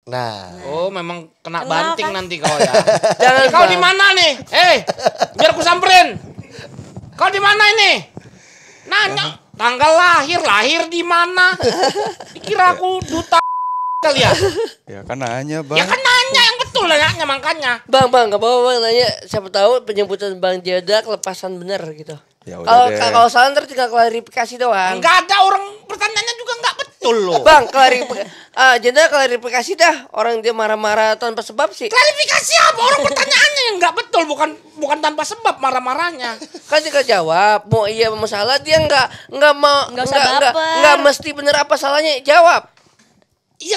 Nah. Oh, memang kena Kenal, banting kan? nanti kau ya. Jangan kau di mana nih? Biar ku samperin. Kau di mana ini? Nanya tanggal lahir di mana? Dikira aku duta kali ya? Ya kan nanya, Bang. Ya kan nanya yang betul lah nanya makanya. Bang, nggak apa-apa bang nanya. Siapa tahu penyebutan Bang Jedak lepasan bener gitu. Ya udah deh. Kalau salah ntar tinggal klarifikasi doang. Enggak ada orang pertanyaannya juga enggak betul loh. Bang, Jedak klarifikasi dah. Orang dia marah-marah tanpa sebab sih. Klarifikasi apa? Orang pertanyaannya yang enggak betul, bukan tanpa sebab marah-marahnya. Kan tinggal jawab. Mau iya mau salah dia Nggak usah baper. nggak mesti bener apa salahnya jawab. Ya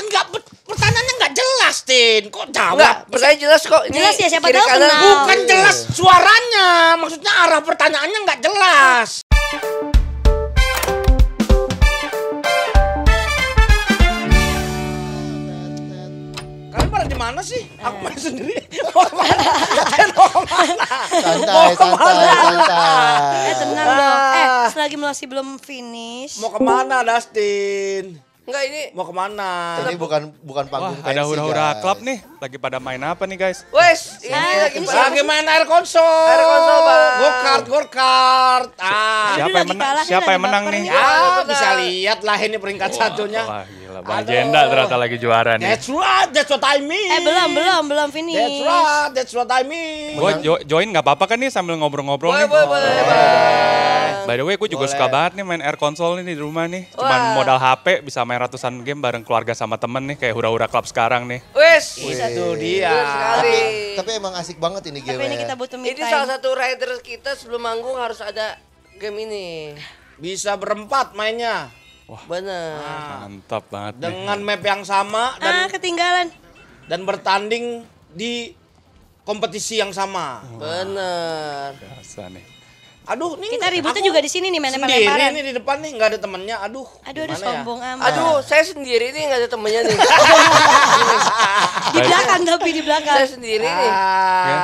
pertanyaannya enggak jelas, Tin. Kok jawab? Enggak, pertanyaan jelas kok. Ini Jelas ya, siapa kiri tahu kanan. kenal. Bukan jelas suaranya. Maksudnya arah pertanyaannya enggak jelas. Kalian pada di mana sih? Aku main sendiri. Mau kemana? Mau kemana? Santai. Tenang dong. Selagi masih belum finish. Mau kemana, Dustin? Enggak ini. Mau kemana? Ini bukan panggung Wah, ada pensi, hura-hura guys. klub nih. Lagi pada main apa nih, guys? Wes, ini lagi Lagi main air konsol. Air konsol, Bang. Go-kart. Siapa yang menang nih? Ya, bisa lihat lah ini peringkat satunya. Wah, gila. Bang Jenda ternyata lagi juara nih. That's what I mean. Belum finish. That's what I mean. Gue join nggak apa-apa kan nih sambil ngobrol-ngobrol nih. boleh. By the way, gue juga Boleh. suka banget nih main air konsol ini di rumah nih. Cuman modal HP bisa main ratusan game bareng keluarga sama temen nih. Kayak hura-hura klub sekarang nih. Wes. Itu dia. Betul sekali. Tapi emang asik banget ini game. Tapi ini kita butuh me Ini time. salah satu rider kita sebelum manggung harus ada game ini. Bisa berempat mainnya. Bener. Mantap banget nih. Dengan map yang sama Ketinggalan. dan bertanding di kompetisi yang sama. Bener. Biasa nih. Aduh, nih Kita ributnya aku juga di sini nih main sendiri lempar-lemparan. nih di depan nih nggak ada temennya. Aduh Aduh, gimana ya? sombong amat. Aduh, saya sendiri nih nggak ada temennya nih. Di belakang tapi di belakang. Saya sendiri nih. Ya,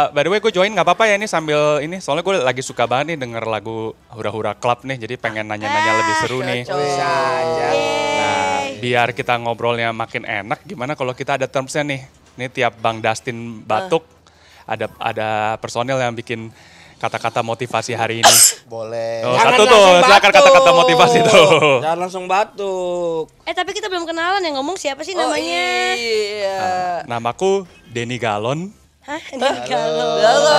by the way gue join nggak apa-apa ya ini sambil ini soalnya gue lagi suka banget nih denger lagu hura-hura klub nih jadi pengen nanya-nanya lebih seru nih. Bisa aja. Nah biar kita ngobrolnya makin enak gimana kalau kita ada termsnya nih. Ini tiap Bang Dustin batuk ada personil yang bikin kata-kata motivasi hari ini. Boleh. Oh, Jangan satu tuh langsung silakan batuk. kata-kata motivasi tuh. Jangan langsung batuk. Tapi kita belum kenalan yang ngomong siapa sih Oh namanya? iya. Namaku Denny Galon. Hah? Ini galau. Halo,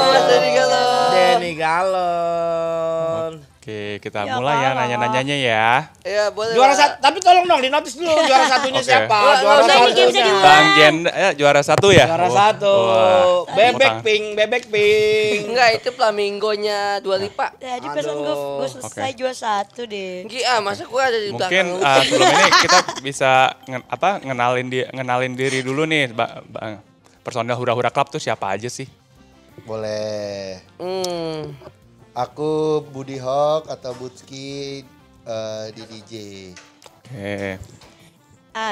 Mas Denny Galon. Denny Galon. Oke kita Ya, mulai ya kalau. nanya-nanyanya ya. Iya, boleh. Juara Pak. satu, tapi tolong dong di notice dulu juara satunya Oke. siapa? Nggak Juara usah, ini gamesnya satunya. diulang. Bang Jenda juara satu ya? Juara Oh, satu. wah. Bebek pink. Enggak, itu flamingonya Dua Lipa. Jadi perasaan gue selesai Oke. juara 1 deh. Masa gue ada di Mungkin belakang. sebelum ini kita bisa ngenalin diri dulu nih, personel hura-hura klub tuh siapa aja sih? Boleh. Hmm. Aku Budi Hawk atau Butski di DJ. Oke.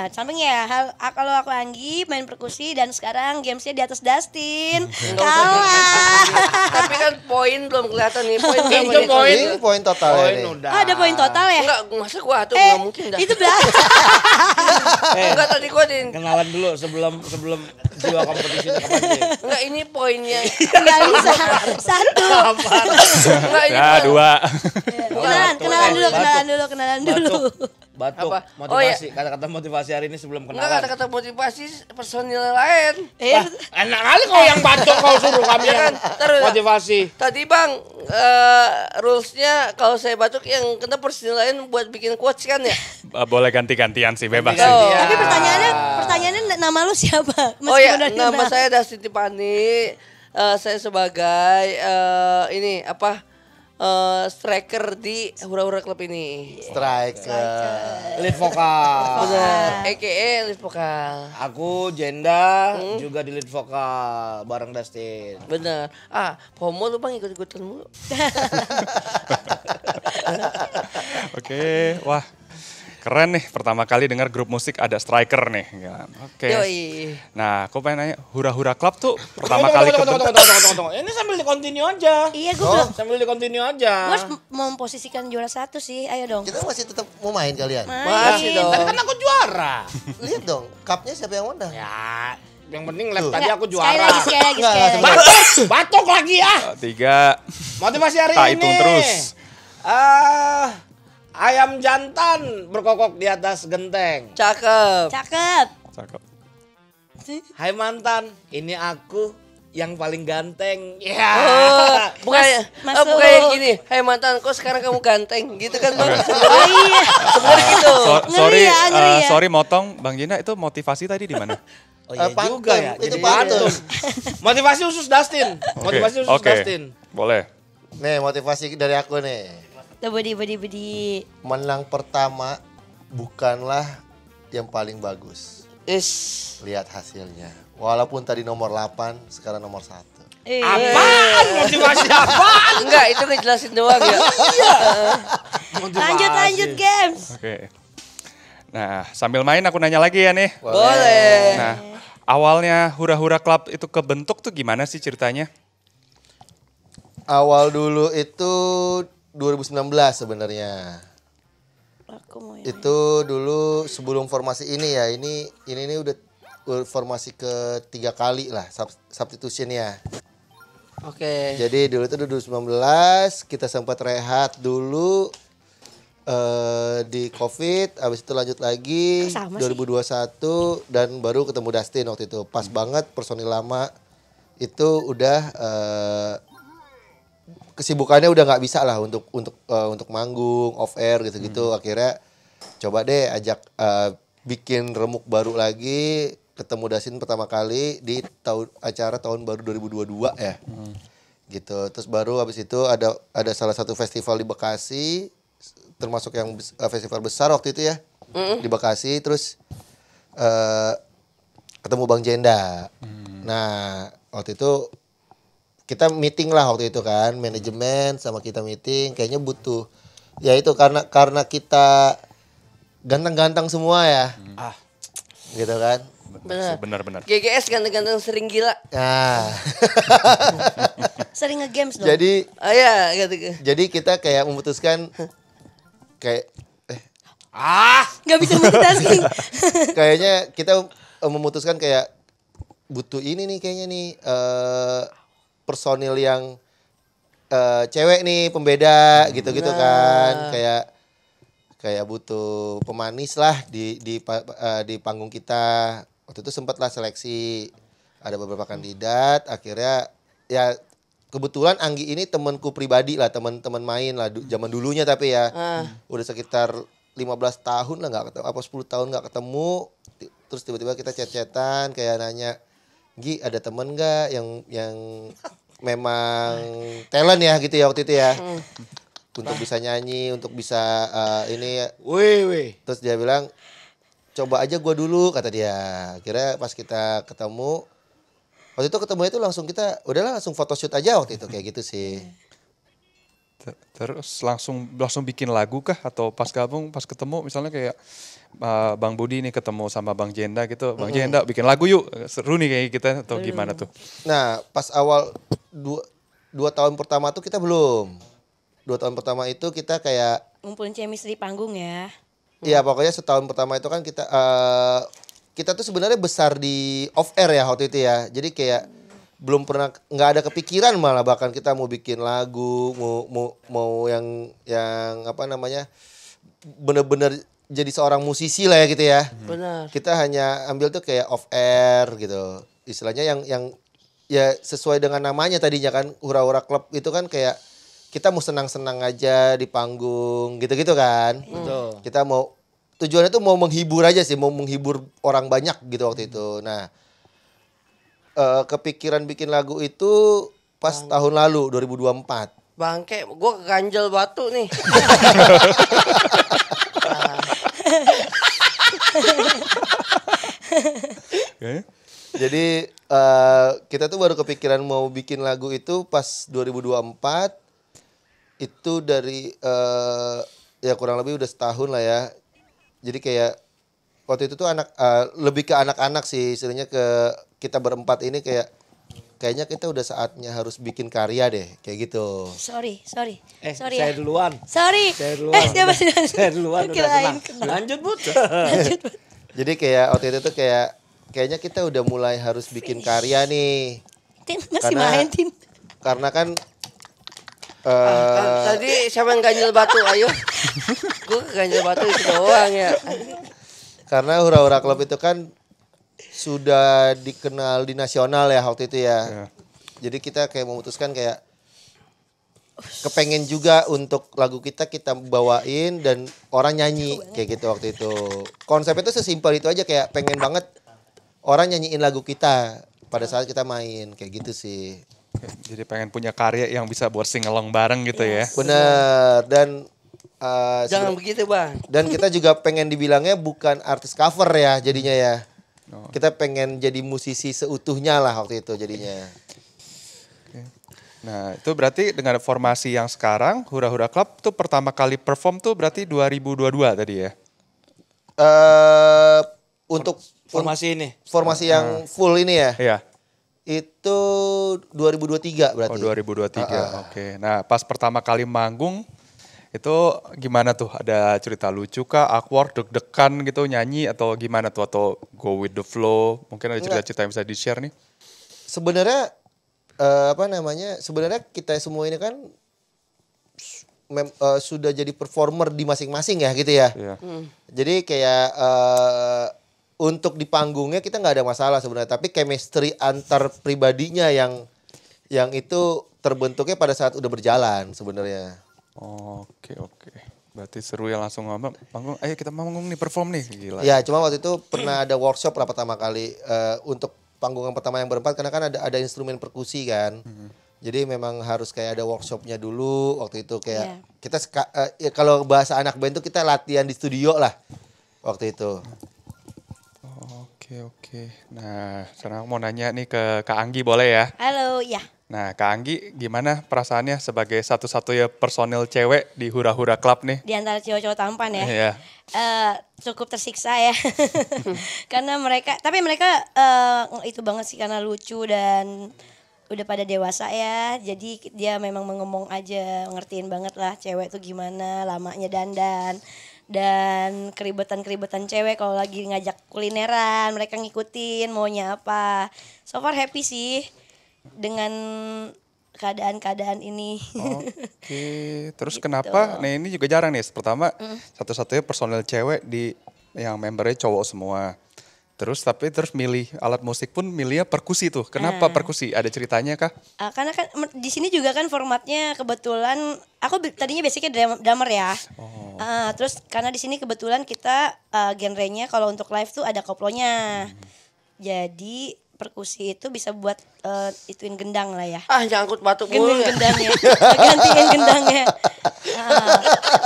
Samping ya, kalau aku Anggi main perkusi dan sekarang gamesnya di atas Dustin. Nggak usah. Kalah. Tapi kan poin belum kelihatan nih. Poin berapa Itu nih? poin. Ini poin total Poin ini. udah. Ada poin total ya? Enggak, masa gua tuh enggak mungkin dah. Itu belakang. Enggak tadi gua di Kenalan dulu sebelum jiwa kompetisinya kapan sih? enggak ini poinnya. Nggak bisa. 1. Enggak ini. Ya, dua. Kenalan dulu. Batuk. Apa? Motivasi. Kata-kata motivasi hari ini sebelum Enggak kenalan. kata-kata motivasi personil lain. Wah, enak kali kau yang batuk kau suruh kami Ya yang kan, terus. motivasi. Tadi Bang, rulesnya kalau saya batuk yang kena personil lain buat bikin quotes kan ya? Boleh ganti-gantian sih, bebas Ganti-gantian. sih. Oh. Tapi pertanyaannya nama lu siapa? Oh ya, Meskipun udah nama kenal. saya Dustin Tipani. Saya sebagai striker di hura-hura klub ini. Striker. Lead vokal. Benar. AKA lead vokal. Aku Jenda juga di lead vokal bareng Dustin. Bener. FOMO lu Bang ikut-ikutan mulu. Oke, wah. Keren nih, pertama kali dengar grup musik ada striker nih. Ya, oke. Yoi. Nah, aku pengen nanya, Hura Hura Club tuh pertama kali kebentuk. Tunggu. Ini sambil di-continue aja. Iya, gue belum. Sambil di-continue aja. Gue harus memposisikan juara 1 sih. Ayo dong. Kita masih tetap mau main kalian. Masih dong. Tadi kan aku juara. Lihat dong, cupnya siapa yang menang? Ya, yang penting lab Tuh. tadi aku Sekali juara. lagi, sekali lagi, Nggak, sekali lagi. Batuk, batuk lagi ya. 3, Motivasi hari tak ini. hitung terus. Ayam jantan berkokok di atas genteng. Cakep. Cakep. Cakep. Hai mantan, ini aku yang paling ganteng. Ya. Oh, bukan Mas- bukan yang gini. Hai mantan, kok sekarang kamu ganteng? Gitu kan Bang? Oh iya. Sebenarnya gitu. Ngeri ya, ngeri ya. Sorry motong, Bang Jina itu motivasi tadi di mana? Oh iya Pantun, juga ya. itu Jadi pantun. Motivasi khusus Dustin. Motivasi khusus Oke, Dustin. boleh. Nih motivasi dari aku nih. Tuh bedi. Menang pertama bukanlah yang paling bagus. Is. Lihat hasilnya. Walaupun tadi nomor 8, sekarang nomor 1. Apaan? Motivasi apaan? Enggak, itu ngejelasin doang ya. Lanjut games. Oke. Nah, sambil main aku nanya lagi ya nih. Boleh. Nah, awalnya Hura Hura Club itu kebentuk tuh gimana sih ceritanya? Awal dulu itu 2019 sebenarnya. Aku mau yang Itu dulu sebelum formasi ini ya. Ini udah formasi ketiga kali lah substitution ya. Oke. Jadi dulu itu 2019 kita sempat rehat dulu di COVID, habis itu lanjut lagi Sama sih. 2021 dan baru ketemu Dustin waktu itu. Pas banget personil lama itu udah kesibukannya udah nggak bisa lah untuk manggung, off air gitu-gitu. Akhirnya coba deh ajak bikin remuk baru lagi, ketemu Dustin pertama kali di acara tahun baru 2022 ya. Gitu. Terus baru habis itu ada salah satu festival di Bekasi, termasuk yang festival besar waktu itu ya. Di Bekasi, terus ketemu Bang Jenda. Nah, waktu itu kita meeting lah waktu itu kan, manajemen sama kita meeting, kayaknya butuh. Ya itu karena kita ganteng-ganteng semua ya. Gitu kan. Benar. Benar-benar. GGS ganteng-ganteng sering gila. Nah. sering nge-games dong. Jadi Ah ya, gitu. jadi kita kayak memutuskan kayak Gak bisa multitasking. kayaknya kita memutuskan kayak butuh ini nih kayaknya nih personil yang cewek nih pembeda gitu-gitu kan, kayak butuh pemanis lah di panggung kita. Waktu itu sempatlah seleksi, ada beberapa kandidat, akhirnya ya kebetulan Anggi ini temanku pribadi lah, teman-teman main lah zaman dulunya, tapi ya udah sekitar 15 tahun lah nggak ketemu, apa 10 tahun nggak ketemu. Terus tiba-tiba kita chat-chatan kayak nanya, Gi ada temen nggak yang memang talent ya gitu ya waktu itu ya, untuk bisa nyanyi, untuk bisa ini. Wih. Terus dia bilang coba aja gua dulu kata dia. Akhirnya pas kita ketemu, waktu itu ketemu itu langsung kita udahlah langsung photoshoot aja waktu itu kayak gitu sih. Terus langsung bikin lagu kah, atau pas gabung pas ketemu misalnya kayak Bang Budi nih ketemu sama Bang Jenda gitu, Bang Jenda bikin lagu yuk, seru nih kayak kita, atau gimana tuh? Nah pas awal dua tahun pertama tuh kita belum. 2 tahun pertama itu kita kayak Ngumpulin chemistry di panggung ya. iya pokoknya setahun pertama itu kan kita tuh sebenarnya besar di off air ya waktu itu ya. Jadi kayak belum pernah, nggak ada kepikiran malah bahkan kita mau bikin lagu, mau yang apa namanya, bener-bener jadi seorang musisi lah ya gitu ya. Benar. Kita hanya ambil tuh kayak off air gitu. Istilahnya yang ya sesuai dengan namanya tadinya kan, Hura Hura Club itu kan kayak kita mau senang-senang aja di panggung gitu-gitu kan. Betul. Kita mau tujuannya tuh mau menghibur aja sih, mau menghibur orang banyak gitu waktu itu. Nah, kepikiran bikin lagu itu pas tahun lalu 2024. Bangke, gua keganjel batu nih. Okay. Jadi kita tuh baru kepikiran mau bikin lagu itu pas 2024. Itu dari ya kurang lebih udah setahun lah ya. Jadi kayak waktu itu tuh lebih ke anak-anak sih, istilahnya ke kita berempat ini kayaknya kita udah saatnya harus bikin karya deh, kayak gitu. Sorry Saya ya. duluan. Sorry. Saya duluan. Siapa sih? Saya duluan udah Kirain tenang. Lanjut, Bud. Jadi kayak waktu itu tuh kayaknya kita udah mulai harus bikin karya nih. Tin masih main Tin. Karena kan Tadi siapa yang ganjil batu? Ayo. Gue ganjil batu itu doang ya. karena Hura-Hura Club itu kan sudah dikenal di nasional ya waktu itu ya. Jadi kita kayak memutuskan kayak kepengen juga untuk lagu kita bawain dan orang nyanyi kayak gitu waktu itu. Konsepnya itu sesimpel itu aja, kayak pengen banget orang nyanyiin lagu kita pada saat kita main kayak gitu sih. Jadi pengen punya karya yang bisa buat sing-along bareng gitu ya. Bener, dan Jangan begitu, Bang. dan kita juga pengen dibilangnya bukan artis cover ya jadinya ya. Kita pengen jadi musisi seutuhnya lah waktu itu jadinya. Nah itu berarti dengan formasi yang sekarang Hura-Hura Club tuh pertama kali perform tuh berarti 2022 tadi ya? Untuk Formasi ini. formasi yang full ini ya, Iya. itu 2023 berarti. Oh 2023, oke. Nah pas pertama kali manggung itu gimana tuh? Ada cerita lucu kah, awkward, deg-degan gitu nyanyi atau gimana tuh? Atau go with the flow? Mungkin ada cerita-cerita yang bisa di-share nih? Sebenarnya sebenarnya kita semua ini kan sudah jadi performer di masing-masing ya gitu ya. Iya. Jadi kayak untuk di panggungnya kita nggak ada masalah sebenarnya, tapi chemistry antar pribadinya yang itu terbentuknya pada saat udah berjalan sebenarnya. Oke. Berarti seru ya langsung ngomong, manggung, ayo kita manggung nih, perform nih, gila. Ya, cuma waktu itu pernah ada workshop lah pertama kali untuk panggungan pertama yang berempat, karena kan ada instrumen perkusi kan. Jadi memang harus kayak ada workshopnya dulu waktu itu, kayak kita kalau bahasa anak band itu kita latihan di studio lah waktu itu. Oke. Nah, sekarang mau nanya nih ke Kak Anggi boleh ya? Halo, ya. Nah, Kak Anggi gimana perasaannya sebagai satu-satunya personil cewek di Hura-Hura Club nih? Di antara cowok-cowok tampan ya. Iya. Cukup tersiksa ya. Karena mereka itu banget sih, karena lucu dan udah pada dewasa ya. Jadi dia memang mengomong aja, ngertiin banget lah cewek tuh gimana lamanya dandan. Dan keribetan cewek kalau lagi ngajak kulineran, mereka ngikutin maunya apa. So far happy sih dengan keadaan ini. Oke, terus kenapa? Nah ini juga jarang nih. Pertama, satu-satunya personel cewek yang membernya cowok semua. Terus milih alat musik pun milihnya perkusi tuh. Kenapa perkusi? Ada ceritanya kah? Karena kan di sini juga kan formatnya kebetulan aku tadinya basicnya drummer ya. Terus karena di sini kebetulan kita genrenya kalau untuk live tuh ada koplonya. Jadi perkusi itu bisa buat ituin gendang lah ya. Nyangkut batuk mulu ya. Gendangnya. Gantiin gendangnya.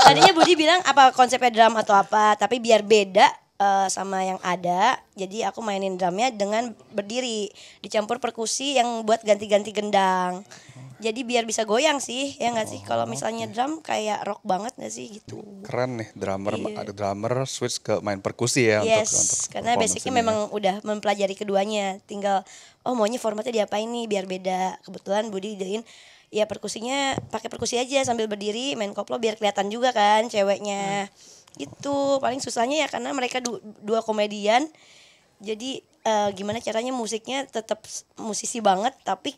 Tadinya Budi bilang apa konsepnya drum atau apa, tapi biar beda sama yang ada. Jadi aku mainin drumnya dengan berdiri, dicampur perkusi yang buat ganti-ganti gendang. Jadi biar bisa goyang sih, ya nggak sih? Kalau misalnya drum kayak rock banget nggak sih gitu? Keren nih, ada drummer switch ke main perkusi ya. Yes, untuk karena performance basicnya ini ya. memang udah mempelajari keduanya. Tinggal maunya formatnya diapain nih biar beda. Kebetulan Budi idein ya perkusinya pakai perkusi aja sambil berdiri main koplo biar kelihatan juga kan ceweknya. Gitu. Paling susahnya ya karena mereka dua komedian. Jadi gimana caranya musiknya tetap musisi banget tapi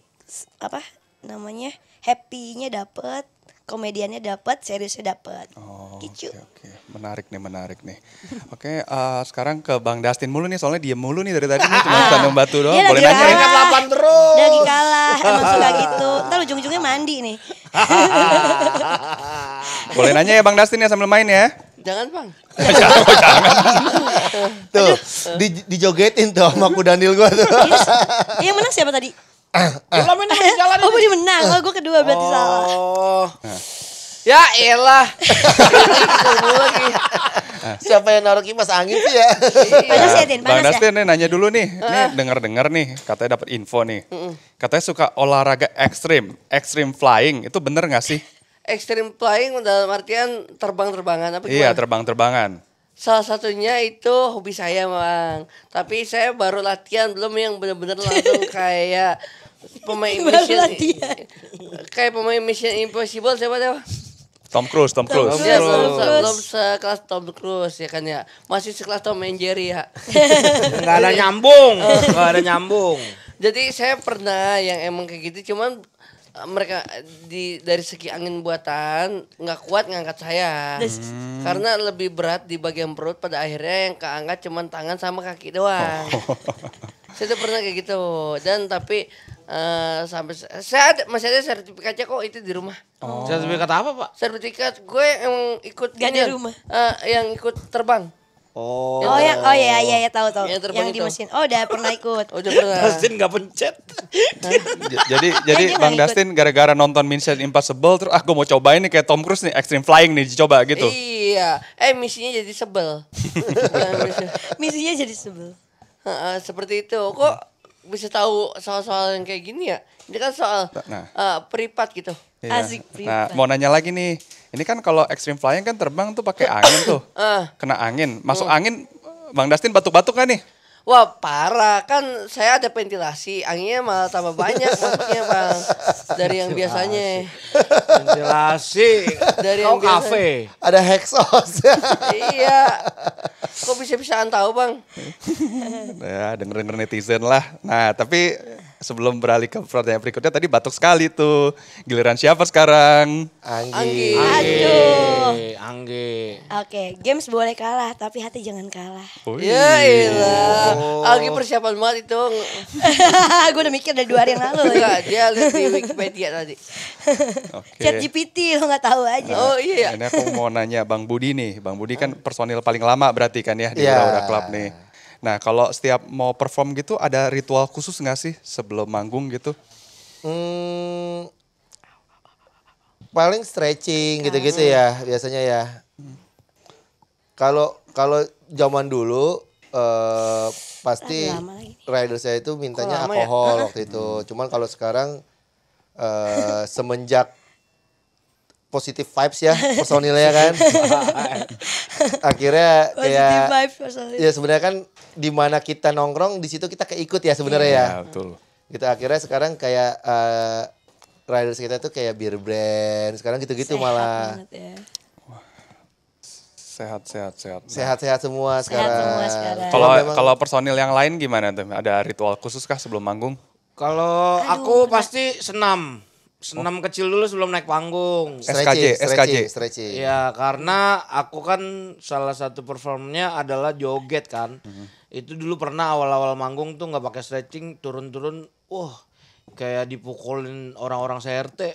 happy-nya dapet, komediannya dapet, seriusnya dapet. Gitu. Oke. Menarik nih. Oke, sekarang ke Bang Dustin mulu nih, soalnya diem mulu nih dari tadi nih, cuma tandem batu doang. Dia Boleh lagi nanya ya? kalah. Lapan terus. Dia lagi kalah, emang suka gitu. Ntar ujung-ujungnya mandi nih. Boleh nanya ya Bang Dustin ya sambil main ya? Jangan, Bang. Tuh, dijogetin tuh sama kudanil gua tuh. Yang menang siapa tadi? Belum ini masih jalan Oh, ini. Budi menang. Oh, gue kedua berarti salah. Ya elah. Ketemu lagi. Siapa yang naruh kipas angin sih ya? Panas ya, Tin? Bang Panas ya? Dustin nih nanya dulu nih, dengar nih, katanya dapat info nih. Katanya suka olahraga extreme flying, itu bener gak sih? Extreme flying dalam artian terbang-terbangan apa gimana? Iya, terbang-terbangan. Salah satunya itu hobi saya, Bang. Tapi saya baru latihan, belum yang benar-benar langsung kayak pemain Baru Mission latihan. kayak pemain Mission Impossible siapa tuh? Tom Cruise. Ya, belum sekelas Tom Cruise ya kan ya. Masih sekelas Tom and Jerry ya. Nggak ada nyambung, nggak ada nyambung. Jadi saya pernah yang emang kayak gitu, cuman mereka dari segi angin buatan nggak kuat ngangkat saya. Karena lebih berat di bagian perut, pada akhirnya yang keangkat cuman tangan sama kaki doang. Saya tuh pernah kayak gitu. Dan tapi sampai masih ada sertifikatnya kok itu di rumah. Sertifikat apa, Pak? Sertifikat gue yang ikut Gak di inian, rumah. yang ikut terbang. Oh. Oh iya tahu. Yang terbang Yang di itu. mesin. Oh, udah pernah ikut. Udah pernah. Dustin nggak pencet. Jadi dia Bang nggak ikut. Dustin gara-gara nonton Mission Impossible terus gue mau cobain nih kayak Tom Cruise nih extreme flying nih dicoba gitu. Iya, misinya jadi sebel. Misinya jadi sebel. Seperti itu. Kok bisa tahu soal-soal yang kayak gini ya? Ini kan soal privat gitu. Iya. Asik Nah, privat. mau nanya lagi nih. Ini kan kalau extreme flying kan terbang tuh pakai angin tuh. Kena angin, masuk angin Bang Dustin batuk-batuk kan nih? Wah parah, kan saya ada ventilasi, anginnya malah tambah banyak masuknya Bang. Dari yang biasanya. Ventilasi. Dari Kau yang biasa. kafe. Ada hexos. Iya. Kok bisa-bisaan tahu Bang? Ya denger-denger netizen lah. Nah tapi sebelum beralih ke pertanyaan berikutnya tadi batuk sekali tuh. Giliran siapa sekarang? Anggi. Aduh. Angge. Oke, games boleh kalah tapi hati jangan kalah. Oh, Ya ilah. Lagi persiapan banget itu. Gue udah mikir dari 2 hari yang lalu. Enggak, dia lihat di Wikipedia tadi. Oke. Chat GPT lo nggak tahu aja. Oh iya. Ini aku mau nanya Bang Budi nih. Bang Budi kan personil paling lama berarti kan ya di Iya. Ura Club nih. Nah kalau setiap mau perform gitu ada ritual khusus nggak sih sebelum manggung gitu? Paling stretching gitu-gitu ya biasanya ya. Kalau zaman dulu pasti Lama lagi. rider saya itu mintanya Kok lama ya? alkohol waktu itu. Cuman kalau sekarang semenjak positive vibes ya personilnya kan. Akhirnya Positive kayak vibes personil. ya sebenarnya kan di mana kita nongkrong di situ kita keikut ya sebenarnya ya. Ya betul. Gitu akhirnya sekarang kayak riders kita tuh kayak beer brand sekarang gitu-gitu Sehat malah banget ya. Sehat. sehat-sehat semua sekarang. semua sekarang. Kalau memang- kalau personil yang lain gimana tuh? Ada ritual khusus kah sebelum manggung? Kalau aku pasti senam. Senam kecil dulu sebelum naik panggung. SKJ. stretching. Ya karena aku kan salah satu performnya adalah joget kan. Itu dulu pernah awal-awal manggung tuh nggak pakai stretching, turun-turun, wah kayak dipukulin orang-orang CRT.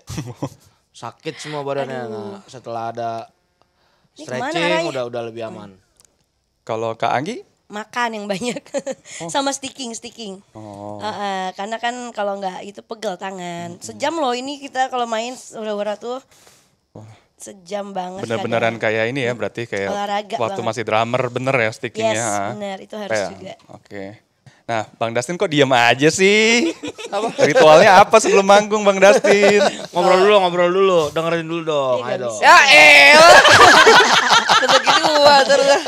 Sakit semua badannya. Nah, setelah ada Ini kemana stretching arahnya? udah lebih aman. Kalau Kak Anggi? Makan yang banyak. Sama sticking. Oh. Karena kan kalau nggak itu pegel tangan. Sejam loh ini kita kalau main udah tuh. Sejam banget. Bener-beneran kadang. kayak ini ya berarti kayak Olahraga waktu banget. masih drummer bener ya stickingnya. Yes, ah. bener. Itu harus Kayak, juga. Oke. Nah Bang Dustin kok diem aja sih? Ritualnya apa sebelum manggung Bang Dustin? Ngobrol dulu, dengerin dulu dong. Dia Ayo nggak dong. bisa. Ya elah. Kata gitu terus.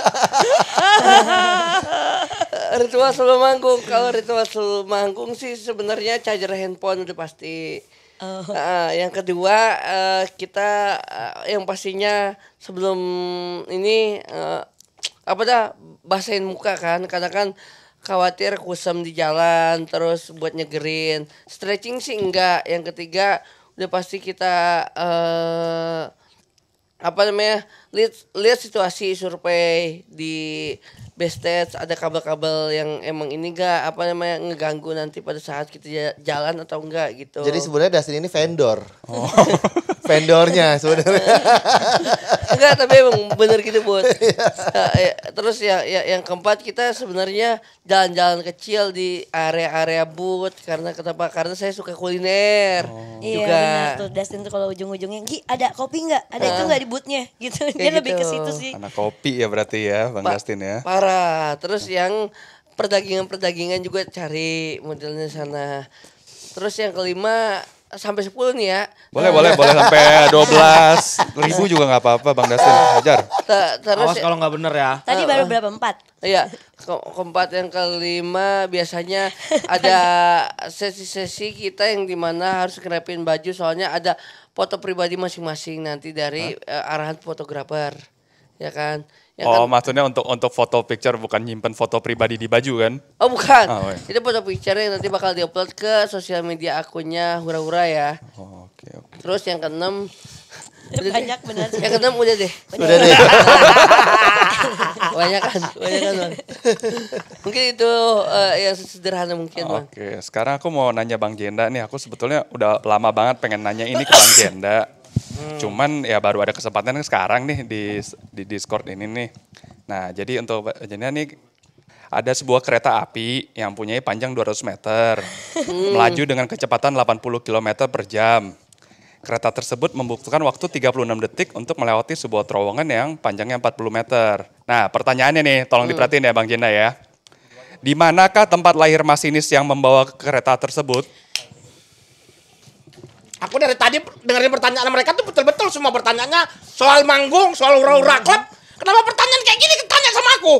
Ritual sebelum manggung. Kalau ritual sebelum manggung sih sebenarnya charger handphone udah pasti. Yang kedua kita yang pastinya sebelum ini basahin muka kan, karena kan khawatir kusam di jalan terus buat nyegerin. Stretching sih enggak. Yang ketiga udah pasti kita lihat situasi survei di base stage, ada kabel-kabel yang emang ini enggak ngeganggu nanti pada saat kita jalan atau enggak gitu. Jadi sebenarnya Dustin ini vendor. Vendornya sebenarnya. Enggak, tapi emang bener gitu buat. Terus yang keempat kita sebenarnya jalan-jalan kecil di area-area booth karena kenapa? Karena saya suka kuliner Iya juga. benar tuh Dustin tuh kalau ujung-ujungnya Gi ada kopi nggak? Ada itu nggak di bootnya? Gitu. Dia Kayak lebih ke gitu. situ sih. Anak kopi ya berarti ya Bang Dustin ya. Parah. Terus yang perdagangan juga cari modelnya sana. Terus yang kelima sampai 10 nih ya. Boleh sampai 12.000 juga nggak apa-apa Bang Dasin, hajar. Terus Awas kalau nggak bener ya. Tadi baru berapa? 4? iya, keempat yang kelima biasanya ada sesi-sesi kita yang dimana harus ngerapin baju soalnya ada foto pribadi masing-masing nanti dari arahan fotografer, ya kan? Ya kan? Maksudnya untuk foto picture bukan nyimpen foto pribadi di baju kan? Oh bukan, Oh, iya. itu foto picture yang nanti bakal diupload ke sosial media akunnya Hura-Hura ya. Oke. Terus yang keenam, Banyak benar sih. yang keenam udah deh. Udah deh. Banyak kan Bang. Mungkin itu yang sederhana mungkin Bang. Oke, sekarang aku mau nanya Bang Jenda nih. Aku sebetulnya udah lama banget pengen nanya ini ke Bang Jenda. Cuman ya baru ada kesempatan sekarang nih di Discord ini nih. Nah, jadi untuk Bang Jenda nih ada sebuah kereta api yang punya panjang 200 meter. Melaju dengan kecepatan 80 km per jam. Kereta tersebut membutuhkan waktu 36 detik untuk melewati sebuah terowongan yang panjangnya 40 meter. Nah, pertanyaannya nih, tolong diperhatiin ya Bang Jenda ya. Di manakah tempat lahir masinis yang membawa kereta tersebut? Aku dari tadi dengerin pertanyaan mereka tuh betul-betul semua pertanyaannya soal manggung, soal Hura-Hura Club. Kenapa pertanyaan kayak gini ditanya sama aku?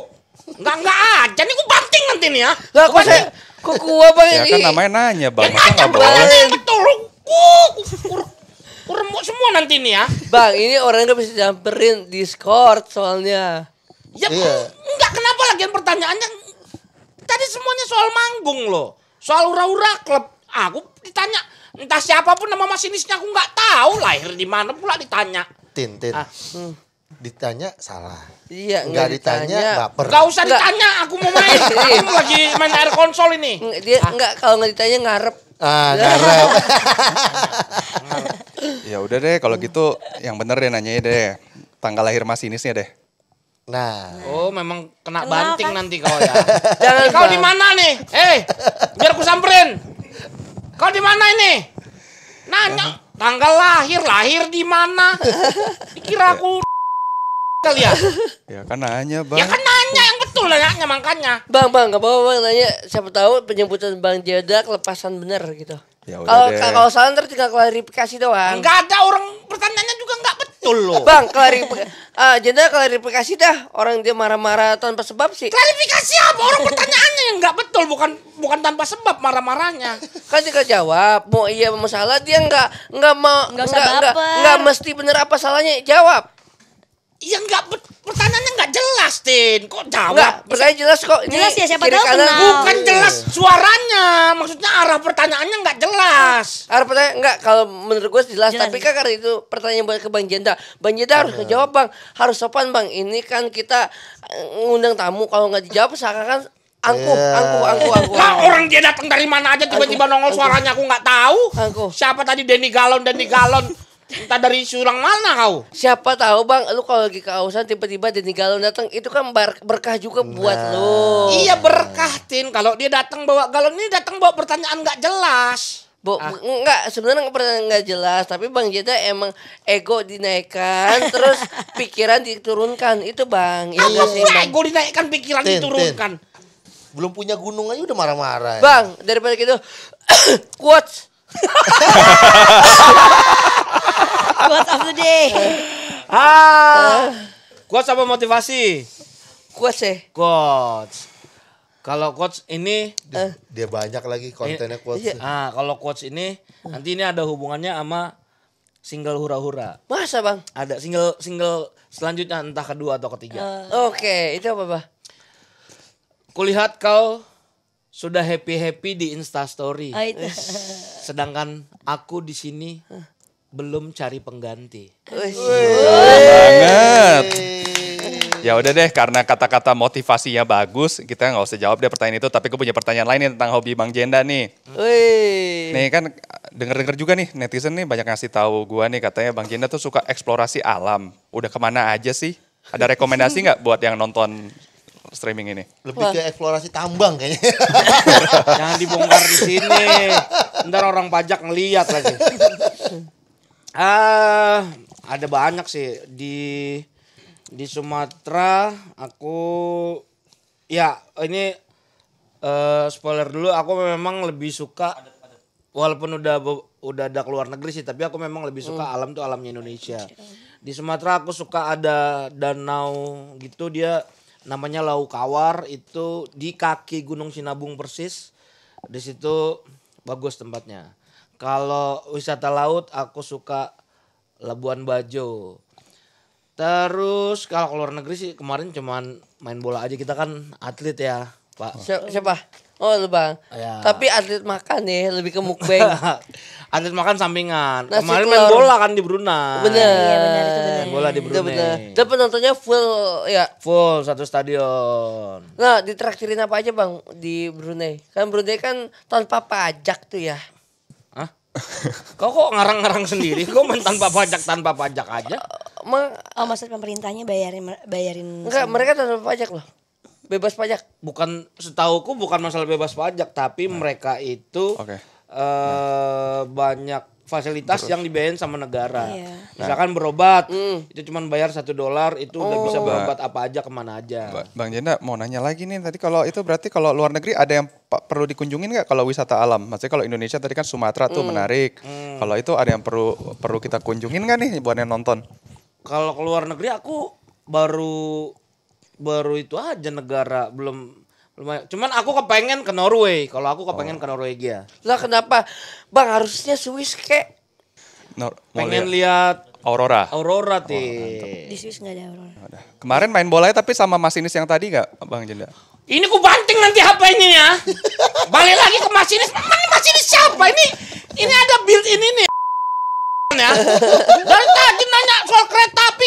Enggak aja nih gue banting nanti nih ya. Lah kok gua Bang Ya ini? kan namanya nanya Bang, Ya masa nanya nggak boleh? pertanyaannya yang betul. Remuk semua nanti nih ya. Bang, ini orang nggak bisa nyamperin Discord soalnya. Ya Iya. enggak, kenapa lagian pertanyaannya tadi semuanya soal manggung loh. Soal Hura-Hura Club. Aku ditanya entah siapapun nama masinisnya aku nggak tahu, lahir di mana pula ditanya. Tin. Ah. Ditanya salah. Iya, Nggak ditanya baper. Gak usah Enggak. ditanya, aku mau main. Aku lagi main air konsol ini. Dia enggak kalau nggak ditanya ngarep. Ngarep. Ya udah deh, kalau gitu yang bener deh nanyanya deh. Tanggal lahir masinisnya deh. Nah, Oh, memang kena Kenal, banting kan? nanti kau ya. Jangan, Kau Bang. di mana nih? Biar aku samperin. Kau di mana ini? Nanya tanggal lahir di mana? Dikira aku kali ya. Ya kan nanya Ya Bang. kan nanya yang betul nanya makanya. Bang, nggak apa-apa Bang nanya. Siapa tahu penyebutan Bang Jeda kelepasan bener gitu. Ya udah Kalau deh. kalau salah ntar tinggal klarifikasi doang. Enggak ada orang pertanyaannya juga enggak betul loh. Bang, Jeda klarifikasi dah. Orang dia marah-marah tanpa sebab sih. Klarifikasi apa? Orang pertanyaannya yang enggak betul, bukan tanpa sebab marah-marahnya. Kan dia jawab. Mau iya mau salah dia nggak mau Nggak usah baper. nggak mesti bener apa salahnya jawab. Ya pertanyaannya enggak jelas, Tin. Kok jawab? Enggak, pertanyaan jelas kok. Ini Jelas ya, siapa kiri tahu kanan. kenal. Bukan jelas suaranya, maksudnya arah pertanyaannya nggak jelas. Arah pertanyaan enggak kalau menurut gue jelas, Jelas. tapi kan karena itu pertanyaan buat ke Bang Jenda. Bang Jenda harus ngejawab Bang, harus sopan Bang. Ini kan kita ngundang tamu kalau nggak dijawab seakan-akan angkuh. Lah orang dia datang dari mana aja tiba-tiba nongol suaranya aku nggak tahu. Angkuh. Siapa tadi Denny Galon? Entah dari surang mana kau? Siapa tahu Bang, lu kalau lagi kehausan tiba-tiba Denny Galon datang, itu kan berkah juga buat lu. Iya berkah, Tin. Kalau dia datang bawa galon ini datang bawa pertanyaan nggak jelas. Enggak, sebenarnya nggak jelas, tapi Bang Jeda emang ego dinaikkan, terus pikiran diturunkan, itu Bang. Iya nggak sih, Bang? Ego dinaikkan, pikiran Tin, diturunkan. belum punya gunung aja udah marah-marah. Bang, daripada gitu, quotes. Quote of the day. Quotes apa motivasi? Quotes ya. Quotes. Kalau quotes ini, Dia banyak lagi kontennya quotes. kalau quotes ini nanti ini ada hubungannya sama single Hura-Hura. Masa Bang? Ada single selanjutnya entah kedua atau ketiga. Oke, itu apa Bang? Kulihat kau sudah happy di Instastory. Oh, itu. Sedangkan aku di sini belum cari pengganti. Banget. Ya udah deh, karena kata-kata motivasinya bagus, kita nggak usah jawab deh pertanyaan itu. Tapi gue punya pertanyaan lain nih tentang hobi Bang Jenda nih. Wih. Nih kan denger-denger juga nih netizen nih banyak ngasih tahu gue nih katanya Bang Jenda tuh suka eksplorasi alam. Udah kemana aja sih? Ada rekomendasi nggak buat yang nonton streaming ini? Lebih ke eksplorasi tambang kayaknya. Jangan dibongkar di sini. Ntar orang pajak ngeliat lagi. Ada banyak sih di Sumatera. Aku ya ini spoiler dulu. Aku memang lebih suka walaupun udah ada keluar negeri sih, tapi aku memang lebih suka alam tuh alamnya Indonesia. Di Sumatera aku suka ada danau gitu, dia namanya Laukawar, itu di kaki Gunung Sinabung persis. Di situ bagus tempatnya. Kalau wisata laut aku suka Labuan Bajo. Terus kalau keluar negeri sih kemarin cuman main bola aja, kita kan atlet ya, Pak. Siapa? Oh lu Bang. Ya. Tapi atlet makan nih, lebih ke mukbang. Atlet makan sampingan. Nasi Kemarin main telur. bola kan di Brunei. Bener. Iya benar itu benar. Main bola di Itu Brunei. bener. Dan penontonnya full ya. Full satu stadion. Nah, ditraktirin apa aja Bang di Brunei? Kan Brunei kan tanpa pajak tuh ya. Hah? Kau kok ngarang-ngarang sendiri? Kau main tanpa pajak aja? Oh maksud pemerintahnya bayarin Enggak, mereka tanpa pajak loh. Bebas pajak. Bukan, setauku bukan masalah bebas pajak, tapi mereka itu Oke. banyak fasilitas yang dibayarin sama negara. Iya. Misalkan berobat, itu cuman bayar $1, itu udah bisa berobat apa aja, kemana aja. Bang Jenda mau nanya lagi nih, tadi kalau itu berarti kalau luar negeri ada yang perlu dikunjungin nggak kalau wisata alam? Maksudnya kalau Indonesia tadi kan Sumatera tuh menarik. Kalau itu ada yang perlu kita kunjungin nggak nih buat yang nonton? Kalau ke luar negeri aku baru itu aja negara belum. Cuman aku kepengen ke Norway. Kalau aku kepengen ke Norwegia. Lah kenapa? Bang harusnya Swiss kek. Mau Pengen lihat Aurora. aurora tih. di Swiss nggak ada aurora. Ada. Kemarin main bola tapi sama masinis yang tadi nggak, Bang Jenda? Ini ku banting nanti HP-nya ya. Balik lagi ke masinis. Mana masinis siapa ini? Ini ada build ini nih. Ya. Dari tadi nanya soal kereta api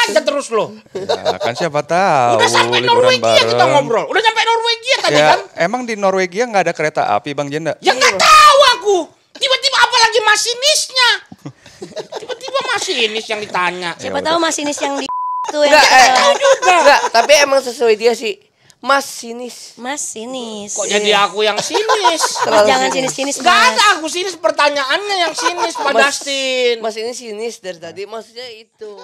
aja terus loh. Nah, kan siapa tahu. Udah sampai liburan Norwegia kita bareng. ngobrol. Udah sampai Norwegia tadi Ya, kan? emang di Norwegia nggak ada kereta api, Bang Jenda? Ya nggak tahu aku. Tiba-tiba apalagi masinisnya. Tiba-tiba masinis yang ditanya. Siapa tahu masinis yang di tuh yang Enggak, kita enggak, tapi emang sesuai dia sih. Mas sinis. Mas sinis. Kok jadi aku yang sinis? Mas jangan sinis-sinis Gak Mas. ada aku sinis, pertanyaannya yang sinis Pak Dustin. Mas ini sinis dari tadi, maksudnya itu.